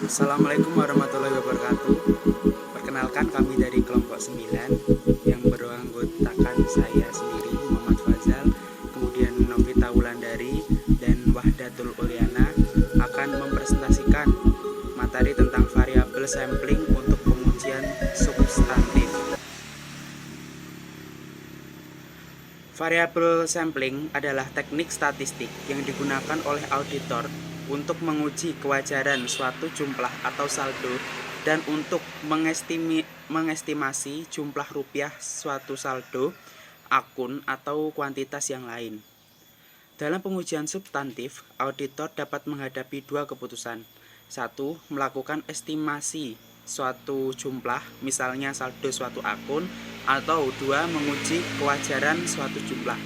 Assalamualaikum warahmatullahi wabarakatuh. Perkenalkan, kami dari kelompok 9 yang beranggotakan saya sendiri, Muhammad Fazal, kemudian Novita Wulandari dan Wahdatul Uliana akan mempresentasikan materi tentang variabel sampling untuk pengujian substantif. Variabel sampling adalah teknik statistik yang digunakan oleh auditor untuk menguji kewajaran suatu jumlah atau saldo dan untuk mengestimasi jumlah rupiah suatu saldo, akun, atau kuantitas yang lain. Dalam pengujian substantif, auditor dapat menghadapi dua keputusan. Satu, melakukan estimasi suatu jumlah, misalnya saldo suatu akun, atau dua, menguji kewajaran suatu jumlah.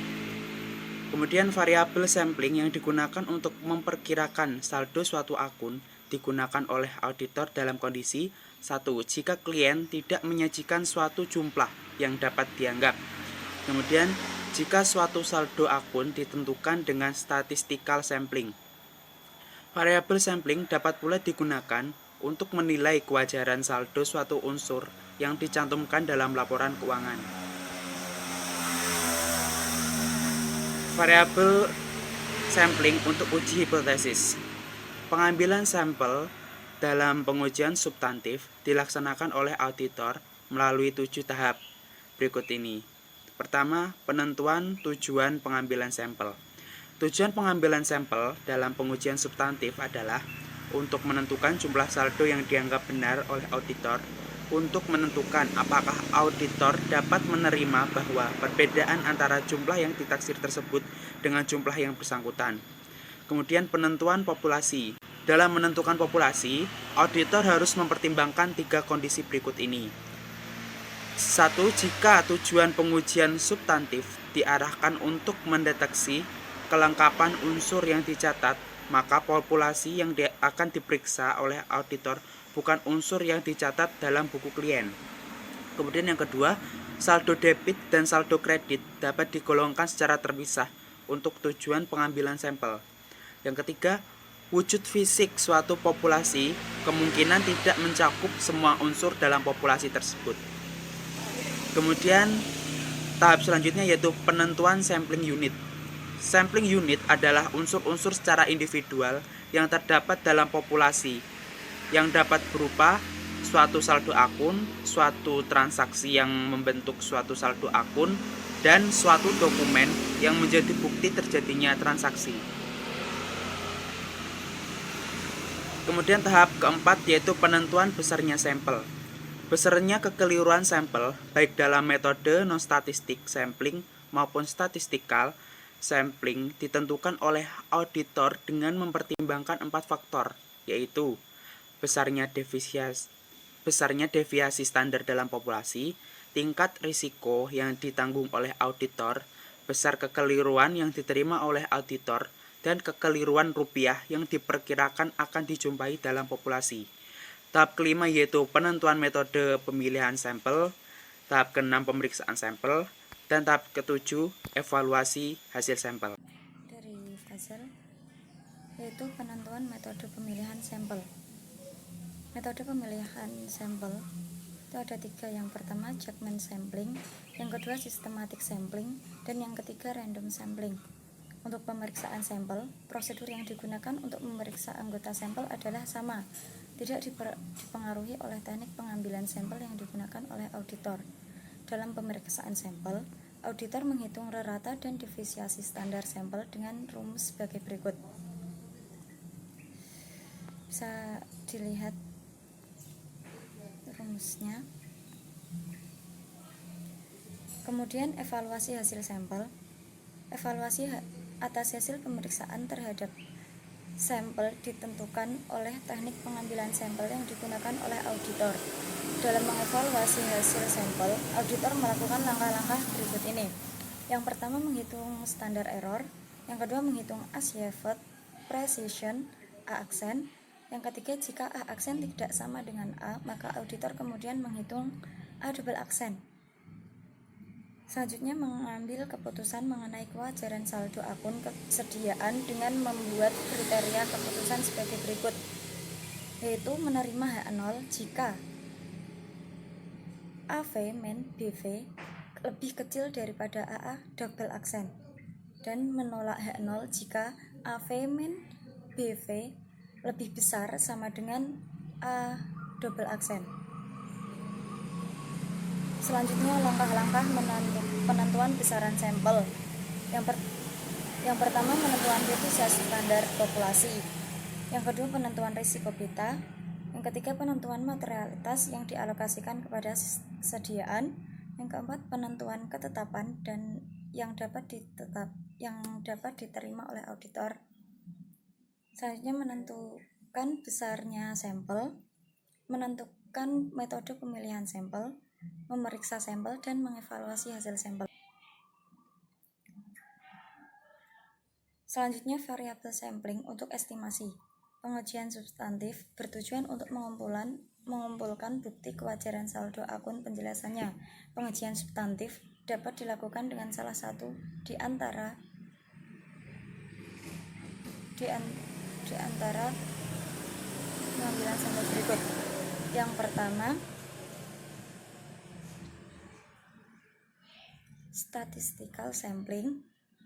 Kemudian variabel sampling yang digunakan untuk memperkirakan saldo suatu akun digunakan oleh auditor dalam kondisi satu, jika klien tidak menyajikan suatu jumlah yang dapat dianggap. Kemudian, jika suatu saldo akun ditentukan dengan statistical sampling. Variabel sampling dapat pula digunakan untuk menilai kewajaran saldo suatu unsur yang dicantumkan dalam laporan keuangan. Variabel sampling untuk uji hipotesis. Pengambilan sampel dalam pengujian substantif dilaksanakan oleh auditor melalui 7 tahap berikut ini. Pertama, penentuan tujuan pengambilan sampel. Tujuan pengambilan sampel dalam pengujian substantif adalah untuk menentukan jumlah saldo yang dianggap benar oleh auditor, untuk menentukan apakah auditor dapat menerima bahwa perbedaan antara jumlah yang ditaksir tersebut dengan jumlah yang bersangkutan. Kemudian penentuan populasi. Dalam menentukan populasi, auditor harus mempertimbangkan 3 kondisi berikut ini. 1. Jika tujuan pengujian substantif diarahkan untuk mendeteksi kelengkapan unsur yang dicatat, maka populasi yang akan diperiksa oleh auditor bukan unsur yang dicatat dalam buku klien. Kemudian yang kedua, saldo debit dan saldo kredit dapat digolongkan secara terpisah untuk tujuan pengambilan sampel. Yang ketiga, wujud fisik suatu populasi kemungkinan tidak mencakup semua unsur dalam populasi tersebut. Kemudian tahap selanjutnya yaitu penentuan sampling unit. Sampling unit adalah unsur-unsur secara individual yang terdapat dalam populasi, yang dapat berupa suatu saldo akun, suatu transaksi yang membentuk suatu saldo akun, dan suatu dokumen yang menjadi bukti terjadinya transaksi. Kemudian tahap keempat yaitu penentuan besarnya sampel. Besarnya kekeliruan sampel, baik dalam metode non-statistik sampling maupun statistical sampling, ditentukan oleh auditor dengan mempertimbangkan 4 faktor, yaitu besarnya deviasi standar dalam populasi, tingkat risiko yang ditanggung oleh auditor, besar kekeliruan yang diterima oleh auditor, dan kekeliruan rupiah yang diperkirakan akan dijumpai dalam populasi. Tahap kelima yaitu penentuan metode pemilihan sampel, tahap keenam pemeriksaan sampel, dan tahap ketujuh evaluasi hasil sampel. Dari Fazal, yaitu penentuan metode pemilihan sampel. Metode pemilihan sampel itu ada 3. Yang pertama Judgment sampling, yang kedua systematic sampling, dan yang ketiga random sampling. Untuk pemeriksaan sampel, prosedur yang digunakan untuk memeriksa anggota sampel adalah sama, tidak dipengaruhi oleh teknik pengambilan sampel yang digunakan oleh auditor. Dalam pemeriksaan sampel, auditor menghitung rata dan deviasi standar sampel dengan rumus sebagai berikut. Bisa dilihat rumusnya. Kemudian evaluasi hasil sampel. Evaluasi atas hasil pemeriksaan terhadap sampel ditentukan oleh teknik pengambilan sampel yang digunakan oleh auditor. Dalam mengevaluasi hasil sampel, auditor melakukan langkah-langkah berikut ini. Yang pertama menghitung standar error, yang kedua menghitung achieved precision A aksen, yang ketiga jika A aksen tidak sama dengan A, maka auditor kemudian menghitung A. Double accent. Selanjutnya mengambil keputusan mengenai kewajaran saldo akun kesediaan dengan membuat kriteria keputusan sebagai berikut, yaitu menerima H0 jika AV min BV lebih kecil daripada AA double accent, dan menolak H0 jika AV min BV lebih besar sama dengan A double accent. Selanjutnya langkah-langkah penentuan besaran sampel. Yang pertama, menentuan devisa standar populasi. Yang kedua, penentuan risiko beta. Yang ketiga, penentuan materialitas yang dialokasikan kepada kesediaan. Yang keempat, penentuan ketetapan dan yang dapat diterima oleh auditor. Selanjutnya, menentukan besarnya sampel, menentukan metode pemilihan sampel, memeriksa sampel, dan mengevaluasi hasil sampel. Selanjutnya, variabel sampling untuk estimasi. Pengujian substantif bertujuan untuk mengumpulkan bukti kewajaran saldo akun penjelasannya. Pengujian substantif dapat dilakukan dengan salah satu di antara pengambilan sampel berikut. Yang pertama, statistical sampling.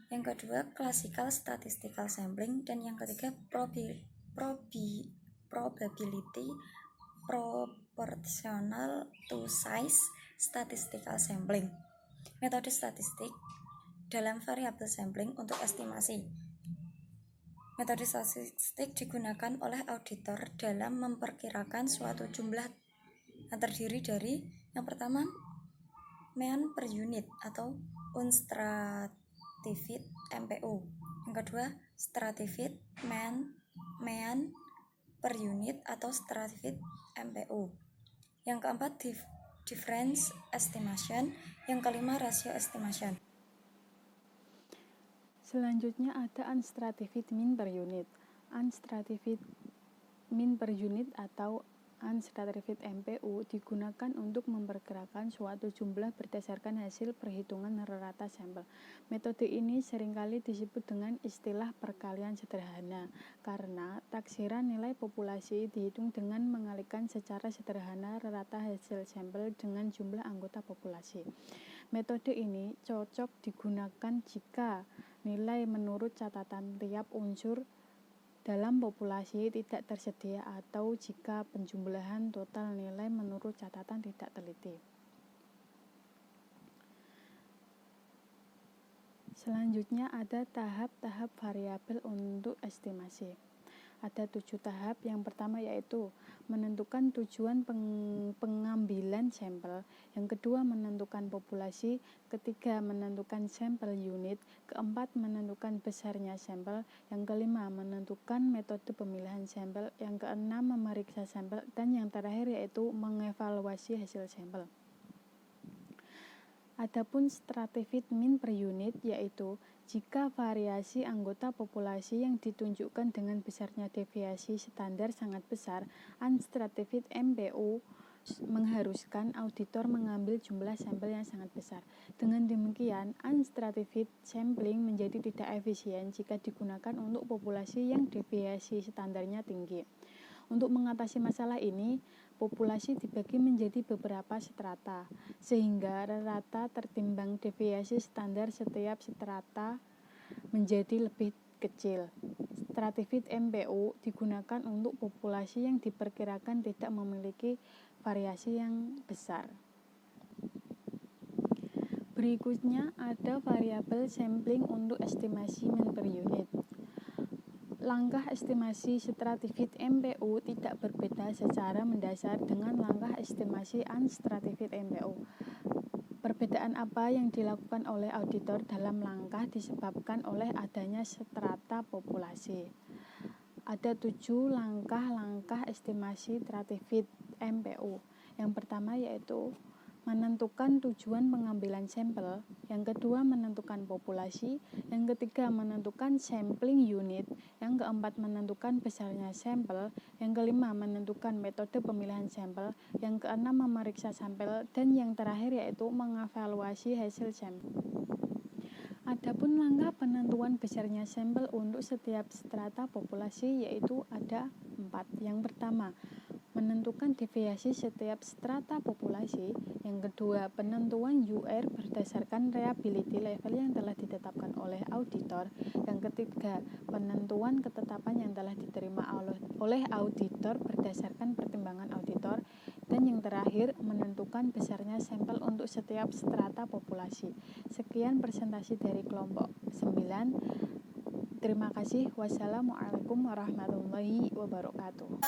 Yang kedua, classical statistical sampling, dan yang ketiga, probability proportional to size statistical sampling. Metode statistik dalam variabel sampling untuk estimasi. Metode statistik digunakan oleh auditor dalam memperkirakan suatu jumlah yang terdiri dari yang pertama, mean per unit atau unstratified MPU. Yang kedua, stratified mean per unit atau stratified MPU. Yang keempat, difference estimation. Yang kelima, ratio estimation. Selanjutnya ada unstratified mean per unit. Unstratified mean per unit atau unstratified MPU digunakan untuk memperkirakan suatu jumlah berdasarkan hasil perhitungan rata sampel. Metode ini seringkali disebut dengan istilah perkalian sederhana karena taksiran nilai populasi dihitung dengan mengalihkan secara sederhana rata hasil sampel dengan jumlah anggota populasi. Metode ini cocok digunakan jika nilai menurut catatan tiap unsur dalam populasi tidak tersedia atau jika penjumlahan total nilai menurut catatan tidak teliti. Selanjutnya ada tahap-tahap variabel untuk estimasi. Ada 7 tahap. Yang pertama yaitu menentukan tujuan pengambilan sampel. Yang kedua, menentukan populasi. Ketiga, menentukan sampel unit. Keempat, menentukan besarnya sampel. Yang kelima, menentukan metode pemilihan sampel. Yang keenam, memeriksa sampel. Dan yang terakhir yaitu mengevaluasi hasil sampel. Adapun stratified mean per unit yaitu jika variasi anggota populasi yang ditunjukkan dengan besarnya deviasi standar sangat besar, unstratified MPU mengharuskan auditor mengambil jumlah sampel yang sangat besar. Dengan demikian, unstratified sampling menjadi tidak efisien jika digunakan untuk populasi yang deviasi standarnya tinggi. Untuk mengatasi masalah ini, populasi dibagi menjadi beberapa strata, sehingga rata tertimbang deviasi standar setiap strata menjadi lebih kecil. Stratified MPU digunakan untuk populasi yang diperkirakan tidak memiliki variasi yang besar. Berikutnya ada variabel sampling untuk estimasi mean per unit. Langkah estimasi stratified MPU tidak berbeda secara mendasar dengan langkah estimasi unstratified MPU. Perbedaan apa yang dilakukan oleh auditor dalam langkah disebabkan oleh adanya strata populasi. Ada 7 langkah estimasi stratified MPU. Yang pertama yaitu menentukan tujuan pengambilan sampel, yang kedua menentukan populasi, yang ketiga menentukan sampling unit, yang keempat menentukan besarnya sampel, yang kelima menentukan metode pemilihan sampel, yang keenam memeriksa sampel, dan yang terakhir yaitu mengevaluasi hasil sampel. Adapun langkah penentuan besarnya sampel untuk setiap strata populasi yaitu ada 4. Yang pertama, menentukan deviasi setiap strata populasi. Yang kedua, penentuan UR berdasarkan reliability level yang telah ditetapkan oleh auditor. Yang ketiga, penentuan ketetapan yang telah diterima oleh auditor berdasarkan pertimbangan auditor. Dan yang terakhir, menentukan besarnya sampel untuk setiap strata populasi. Sekian presentasi dari kelompok 9. Terima kasih. Wassalamualaikum warahmatullahi wabarakatuh.